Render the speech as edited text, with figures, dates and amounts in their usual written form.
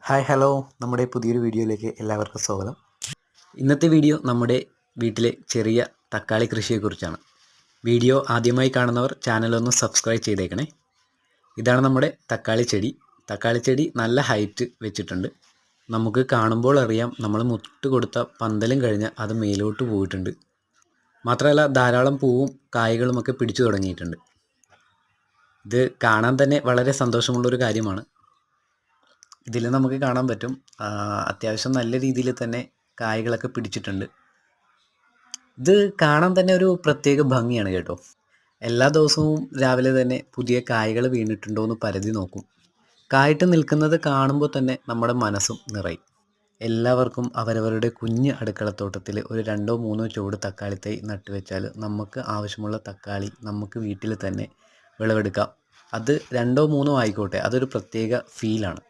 Hi hello നമ്മുടെ പുതിയൊരു വീഡിയോയിലേക്ക് എല്ലാവർക്കും സ്വാഗതം. ഇന്നത്തെ വീഡിയോ നമ്മുടെ വീട്ടിലെ ചെറിയ തക്കാളി കൃഷിയെക്കുറിച്ചാണ്. വീഡിയോ ആദ്യമായി കാണുന്നവർ ചാനലൊന്ന് സബ്സ്ക്രൈബ് ചെയ്തേക്കണേ. ഇതാണ് നമ്മുടെ തക്കാളി ചെടി നല്ല ഹൈറ്റ് വെച്ചിട്ടുണ്ട്. നമുക്ക് കാണുമ്പോൾ അറിയാം നമ്മൾ മുട്ട് കൊടുത്ത പന്തലും കഴിഞ്ഞ് അത് മേലോട്ട് പോയിട്ടുണ്ട്. മാത്രമല്ല ധാരാളം പൂവും കായ്കളുമൊക്കെ പിടിച്ചു തുടങ്ങിയിട്ടുണ്ട്. ഇത് കാണാൻ തന്നെ വളരെ സന്തോഷമുള്ളൊരു കാര്യമാണ്. ഇതിൽ നമുക്ക് കാണാൻ പറ്റും അത്യാവശ്യം നല്ല രീതിയിൽ തന്നെ കായ്കളൊക്കെ പിടിച്ചിട്ടുണ്ട്. ഇത് കാണാൻ തന്നെ ഒരു പ്രത്യേക ഭംഗിയാണ് കേട്ടോ. എല്ലാ ദിവസവും രാവിലെ തന്നെ പുതിയ കായ്കൾ വീണിട്ടുണ്ടോ എന്ന് പരതി നോക്കും. കായിട്ട് നിൽക്കുന്നത് കാണുമ്പോൾ തന്നെ നമ്മുടെ മനസ്സും നിറയും. എല്ലാവർക്കും അവരവരുടെ കുഞ്ഞ് അടുക്കളത്തോട്ടത്തിൽ ഒരു 2-3 ചുവട് തക്കാളി തൈ നട്ടുവെച്ചാൽ നമുക്ക് ആവശ്യമുള്ള തക്കാളി നമുക്ക് വീട്ടിൽ തന്നെ വിളവെടുക്കാം. അത് 2-3 ആയിക്കോട്ടെ, അതൊരു പ്രത്യേക ഫീലാണ്.